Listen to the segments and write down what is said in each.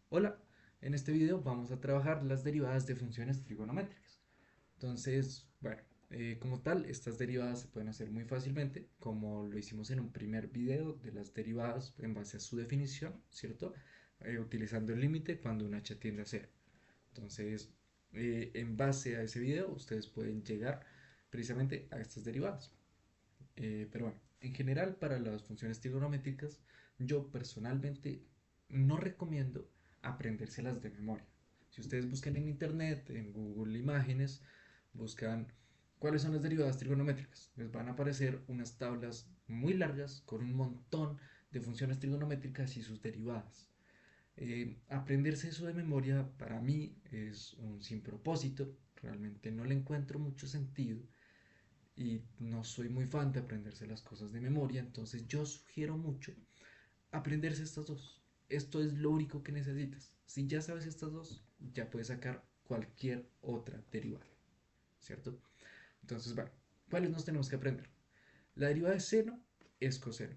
Hola, en este video vamos a trabajar las derivadas de funciones trigonométricas. Entonces, bueno, como tal, estas derivadas se pueden hacer muy fácilmente, como lo hicimos en un primer video de las derivadas en base a su definición, ¿cierto? Utilizando el límite cuando un h tiende a cero. Entonces, en base a ese video, ustedes pueden llegar precisamente a estas derivadas. Pero bueno, en general para las funciones trigonométricas, yo personalmente no recomiendo aprendérselas de memoria. Si ustedes buscan en internet, en Google Imágenes, buscan cuáles son las derivadas trigonométricas, les van a aparecer unas tablas muy largas con un montón de funciones trigonométricas y sus derivadas. Aprenderse eso de memoria para mí es un sin propósito, realmente no le encuentro mucho sentido y no soy muy fan de aprenderse las cosas de memoria, entonces yo sugiero mucho aprenderse estas dos. Esto es lo único que necesitas. Si ya sabes estas dos, ya puedes sacar cualquier otra derivada, ¿cierto? Entonces, bueno, ¿cuáles nos tenemos que aprender? La derivada de seno es coseno.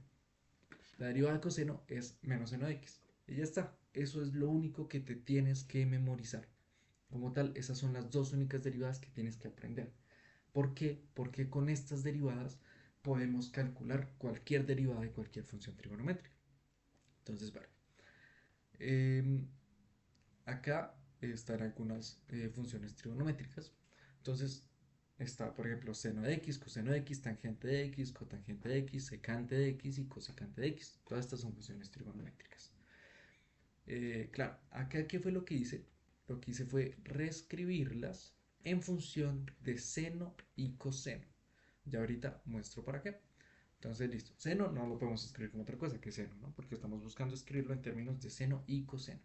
La derivada de coseno es menos seno de x. Y ya está. Eso es lo único que te tienes que memorizar. Como tal, esas son las dos únicas derivadas que tienes que aprender. ¿Por qué? Porque con estas derivadas podemos calcular cualquier derivada de cualquier función trigonométrica. Entonces, vale. Eh, Acá están algunas funciones trigonométricas. Entonces, está, por ejemplo, seno de x, coseno de x, tangente de x, cotangente de x, secante de x y cosecante de x. Todas estas son funciones trigonométricas. Claro, acá ¿qué fue lo que hice? Lo que hice fue reescribirlas en función de seno y coseno. Ya ahorita muestro para qué. Entonces, listo. Seno no lo podemos escribir como otra cosa que seno, ¿no? Porque estamos buscando escribirlo en términos de seno y coseno.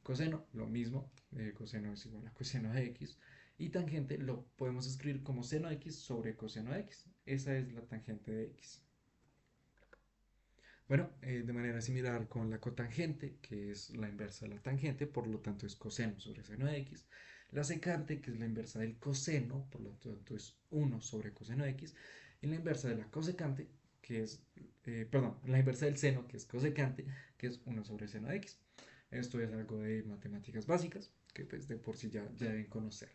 Coseno, lo mismo. Coseno es igual a coseno de x. Y tangente lo podemos escribir como seno de x sobre coseno de x. Esa es la tangente de x. Bueno, de manera similar con la cotangente, que es la inversa de la tangente, por lo tanto es coseno sobre seno de x. La secante, que es la inversa del coseno, por lo tanto es 1 sobre coseno de x. Y la inversa de la cosecante, que es, perdón, la inversa del seno, que es cosecante, que es 1 sobre seno de x. Esto es algo de matemáticas básicas, que pues de por sí ya deben conocer.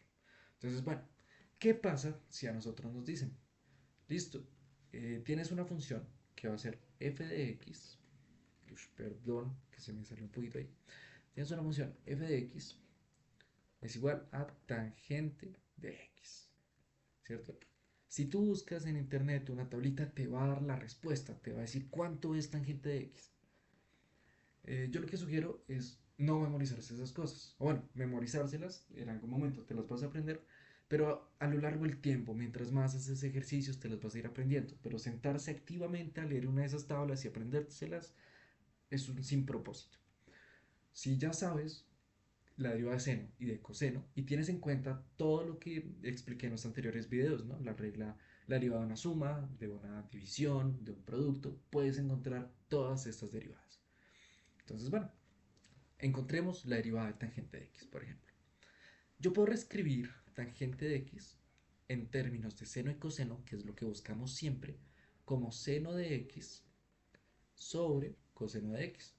Entonces, bueno, ¿qué pasa si a nosotros nos dicen, listo, tienes una función que va a ser f de x, perdón que se me salió un poquito ahí, tienes una función f de x es igual a tangente de x, ¿cierto? Si tú buscas en internet una tablita, te va a dar la respuesta, te va a decir cuánto es tangente de x. Yo lo que sugiero es no memorizarse esas cosas, o bueno, memorizárselas, en algún momento te las vas a aprender, pero a lo largo del tiempo, mientras más haces ejercicios, te las vas a ir aprendiendo. Pero sentarse activamente a leer una de esas tablas y aprendérselas es un sin propósito. Si ya sabes la derivada de seno y de coseno y tienes en cuenta todo lo que expliqué en los anteriores videos, ¿no? La regla, la derivada de una suma, de una división, de un producto, puedes encontrar todas estas derivadas. Entonces, bueno, encontremos la derivada de tangente de x, por ejemplo. Yo puedo reescribir tangente de x en términos de seno y coseno, que es lo que buscamos siempre, como seno de x sobre coseno de x,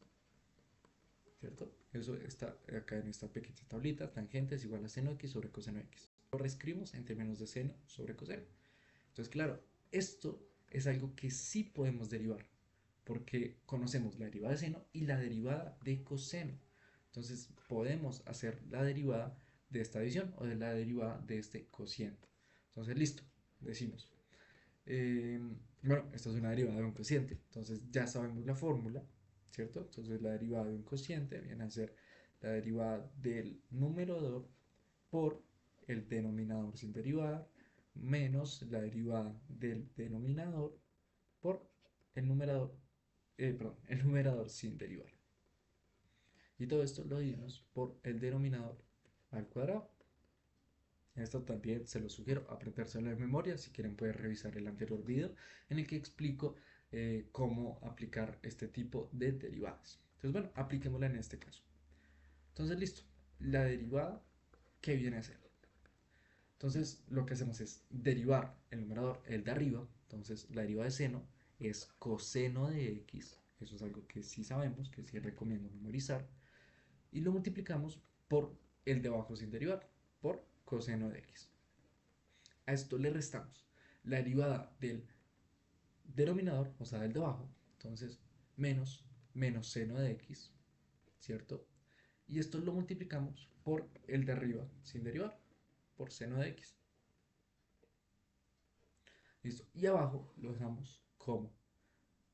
¿cierto? Eso está acá en esta pequeña tablita, tangente es igual a seno de x sobre coseno de x. Lo reescribimos en términos de seno sobre coseno. Entonces, claro, esto es algo que sí podemos derivar, porque conocemos la derivada de seno y la derivada de coseno. Entonces, podemos hacer la derivada de esta división o de la derivada de este cociente. Entonces, listo, decimos. eh, bueno, esta es una derivada de un cociente, entonces ya sabemos la fórmula, ¿cierto? Entonces, la derivada de un cociente viene a ser la derivada del numerador por el denominador sin derivar menos la derivada del denominador por el numerador, perdón, el numerador sin derivar. Y todo esto lo dividimos por el denominador al cuadrado. Esto también se lo sugiero aprendérselo de memoria. Si quieren pueden revisar el anterior video en el que explico cómo aplicar este tipo de derivadas. Entonces, bueno, apliquémosla en este caso. Entonces, listo. La derivada, ¿qué viene a ser? Entonces, lo que hacemos es derivar el numerador, el de arriba. Entonces, la derivada de seno es coseno de x. Eso es algo que sí sabemos, que sí recomiendo memorizar. y lo multiplicamos por el de abajo sin derivar, por coseno de x. A esto le restamos la derivada del denominador, o sea, del de abajo, entonces menos seno de x, ¿cierto? Y esto lo multiplicamos por el de arriba sin derivar, por seno de x. Listo. Y abajo lo dejamos como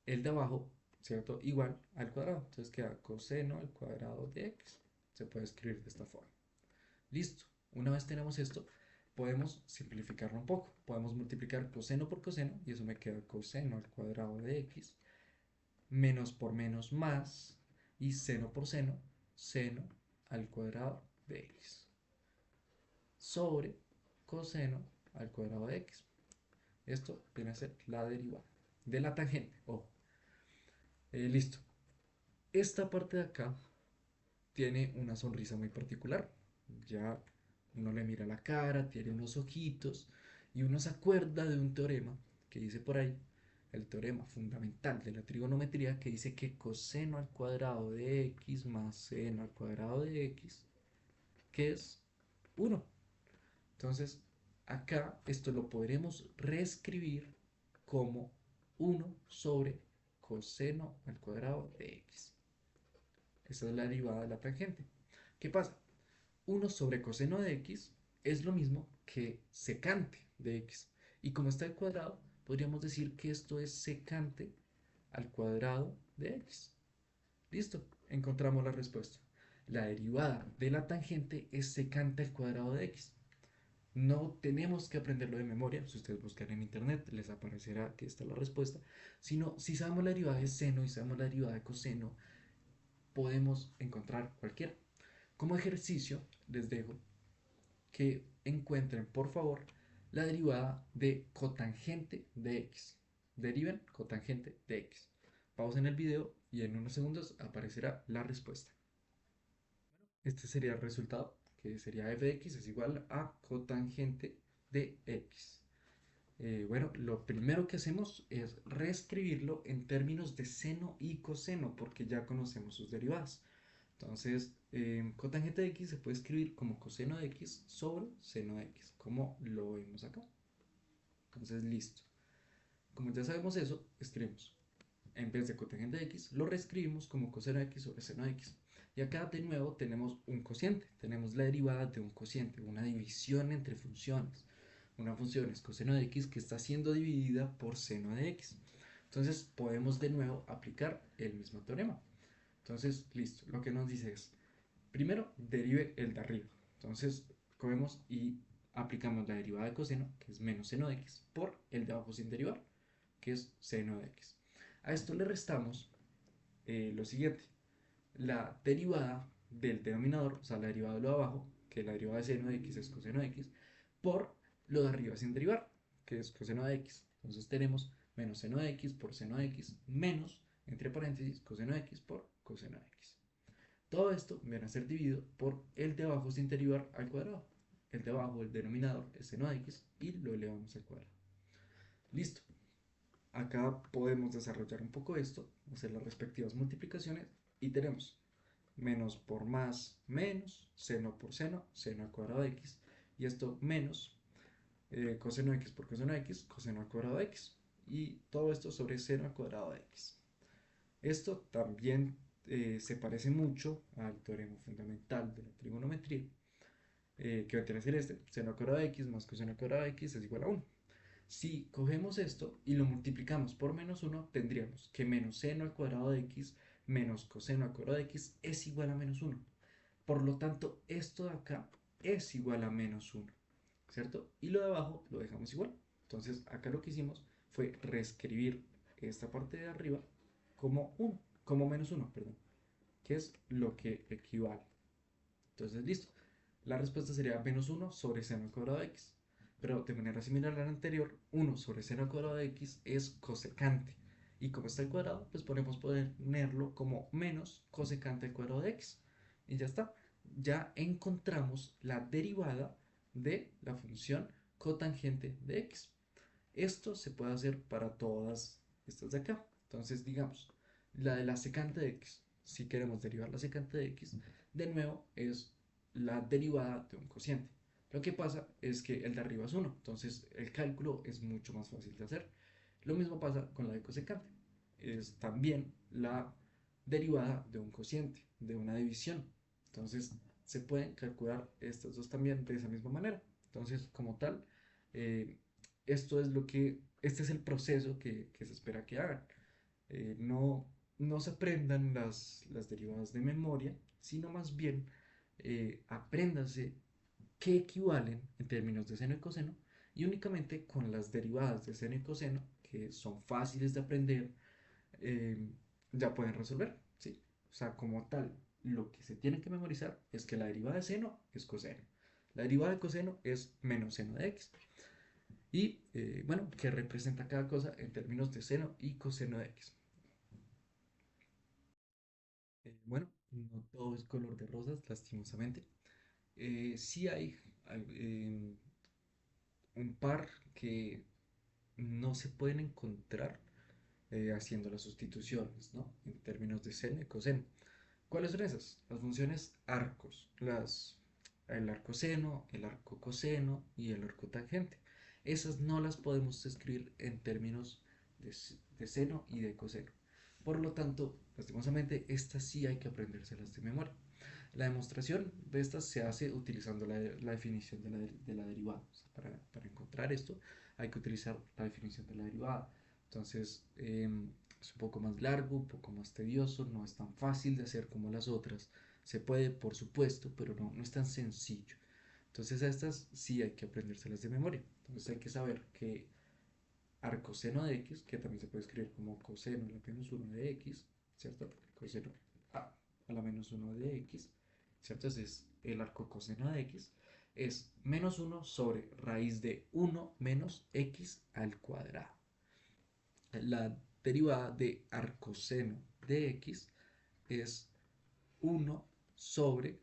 el de abajo, ¿cierto? Igual al cuadrado. Entonces queda coseno al cuadrado de x. Se puede escribir de esta forma. Listo. Una vez tenemos esto, podemos simplificarlo un poco. Podemos multiplicar coseno por coseno y eso me queda coseno al cuadrado de x, menos por menos más, y seno por seno, seno al cuadrado de x, sobre coseno al cuadrado de x. Esto viene a ser la derivada de la tangente. Ojo. Listo. Esta parte de acá tiene una sonrisa muy particular. Ya uno le mira la cara, tiene unos ojitos y uno se acuerda de un teorema que dice por ahí, el teorema fundamental de la trigonometría, que dice que coseno al cuadrado de x más seno al cuadrado de x, que es 1. Entonces, acá esto lo podremos reescribir como 1 sobre coseno al cuadrado de x. Esa es la derivada de la tangente. ¿Qué pasa? 1 sobre coseno de x es lo mismo que secante de x. Y como está al cuadrado, podríamos decir que esto es secante al cuadrado de x. Listo, encontramos la respuesta. La derivada de la tangente es secante al cuadrado de x. No tenemos que aprenderlo de memoria. Si ustedes buscan en internet, les aparecerá que esta es la respuesta. Sino, si sabemos la derivada de seno y sabemos la derivada de coseno, podemos encontrar cualquiera. Como ejercicio, les dejo que encuentren, por favor, la derivada de cotangente de x. Deriven cotangente de x. Pausen el video y en unos segundos aparecerá la respuesta. Este sería el resultado, que sería f de x es igual a cotangente de x. Bueno, lo primero que hacemos es reescribirlo en términos de seno y coseno, porque ya conocemos sus derivadas. Entonces, cotangente de x se puede escribir como coseno de x sobre seno de x, como lo vemos acá. Entonces, listo. Como ya sabemos eso, escribimos. En vez de cotangente de x, lo reescribimos como coseno de x sobre seno de x. Y acá de nuevo tenemos un cociente, tenemos la derivada de un cociente, una división entre funciones. Una función es coseno de x que está siendo dividida por seno de x. Entonces podemos de nuevo aplicar el mismo teorema. Entonces, listo, lo que nos dice es, primero derive el de arriba. Entonces, cogemos y aplicamos la derivada de coseno, que es menos seno de x, por el de abajo sin derivar, que es seno de x. A esto le restamos lo siguiente, la derivada del denominador, o sea, la derivada de lo de abajo, que la derivada de seno de x es coseno de x, por lo de arriba sin derivar, que es coseno de x. Entonces tenemos menos seno de x por seno de x, menos, entre paréntesis, coseno de x por coseno de x. Todo esto viene a ser dividido por el de abajo sin derivar al cuadrado. El de abajo, el denominador, es seno de x y lo elevamos al cuadrado. Listo. Acá podemos desarrollar un poco esto, hacer las respectivas multiplicaciones y tenemos menos por más, menos, seno por seno, seno al cuadrado de x, y esto menos coseno de x por coseno de x, coseno al cuadrado de x, y todo esto sobre seno al cuadrado de x. Esto también se parece mucho al teorema fundamental de la trigonometría, que va a tener este, seno al cuadrado de x más coseno al cuadrado de x es igual a 1. Si cogemos esto y lo multiplicamos por menos 1, tendríamos que menos seno al cuadrado de x menos coseno al cuadrado de x es igual a menos 1. Por lo tanto, esto de acá es igual a menos 1, ¿cierto? Y lo de abajo lo dejamos igual. Entonces, acá lo que hicimos fue reescribir esta parte de arriba como 1, como menos 1, perdón, que es lo que equivale. Entonces, listo. La respuesta sería menos 1 sobre seno al cuadrado de x. Pero de manera similar a la anterior, 1 sobre seno al cuadrado de x es cosecante. Y como está al cuadrado, pues podemos ponerlo como menos cosecante al cuadrado de x. Y ya está. Ya encontramos la derivada de la función cotangente de x. Esto se puede hacer para todas estas de acá. Entonces, digamos, la de la secante de x. Si queremos derivar la secante de x, de nuevo es la derivada de un cociente. Lo que pasa es que el de arriba es uno, entonces el cálculo es mucho más fácil de hacer. Lo mismo pasa con la de cosecante. Es también la derivada de un cociente, de una división. Entonces se pueden calcular estas dos también de esa misma manera. Entonces, como tal, eh, este es el proceso que se espera que hagan. No se aprendan las derivadas de memoria, sino más bien apréndanse qué equivalen en términos de seno y coseno, y únicamente con las derivadas de seno y coseno, que son fáciles de aprender, eh, ya pueden resolver, ¿sí? O sea, como tal, lo que se tiene que memorizar es que la derivada de seno es coseno, la derivada de coseno es menos seno de x, y bueno, que representa cada cosa en términos de seno y coseno de x. Bueno, no todo es color de rosas, lastimosamente. Sí hay un par que no se pueden encontrar haciendo las sustituciones, ¿no? En términos de seno y coseno. ¿Cuáles son esas? Las funciones arcos, el arco seno, el arco coseno y el arco tangente. Esas no las podemos escribir en términos de seno y de coseno. Por lo tanto, lastimosamente, estas sí hay que aprendérselas de memoria. La demostración de estas se hace utilizando la definición de la derivada. O sea, para encontrar esto hay que utilizar la definición de la derivada. Entonces, es un poco más largo, un poco más tedioso, no es tan fácil de hacer como las otras. Se puede, por supuesto, pero no es tan sencillo. Entonces, a estas sí hay que aprendérselas de memoria. Entonces, hay que saber que arcoseno de x, que también se puede escribir como coseno a la menos 1 de x, ¿cierto? Coseno a la menos 1 de x, ¿cierto? Entonces, el arco coseno de x es menos 1 sobre raíz de 1 menos x al cuadrado. La derivada de arcoseno de x es 1 sobre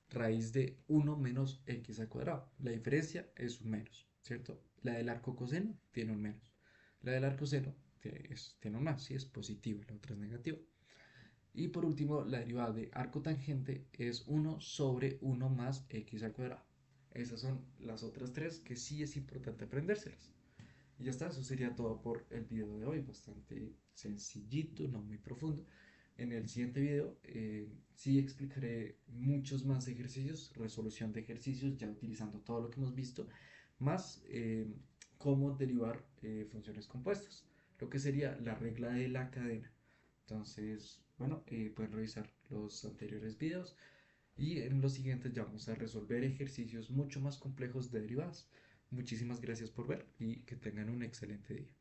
raíz de 1 menos x al cuadrado. La diferencia es un menos, ¿cierto? La del arco coseno tiene un menos. La del arco seno tiene un más, sí es positivo, la otra es negativa. Y por último, la derivada de arco tangente es 1 sobre 1 más x al cuadrado. Esas son las otras tres que sí es importante aprendérselas. Y ya está, eso sería todo por el video de hoy, bastante sencillito, no muy profundo. En el siguiente video sí explicaré muchos más ejercicios, resolución de ejercicios, ya utilizando todo lo que hemos visto, más cómo derivar funciones compuestas, lo que sería la regla de la cadena. Entonces, bueno, pueden revisar los anteriores videos y en los siguientes ya vamos a resolver ejercicios mucho más complejos de derivadas. Muchísimas gracias por ver y que tengan un excelente día.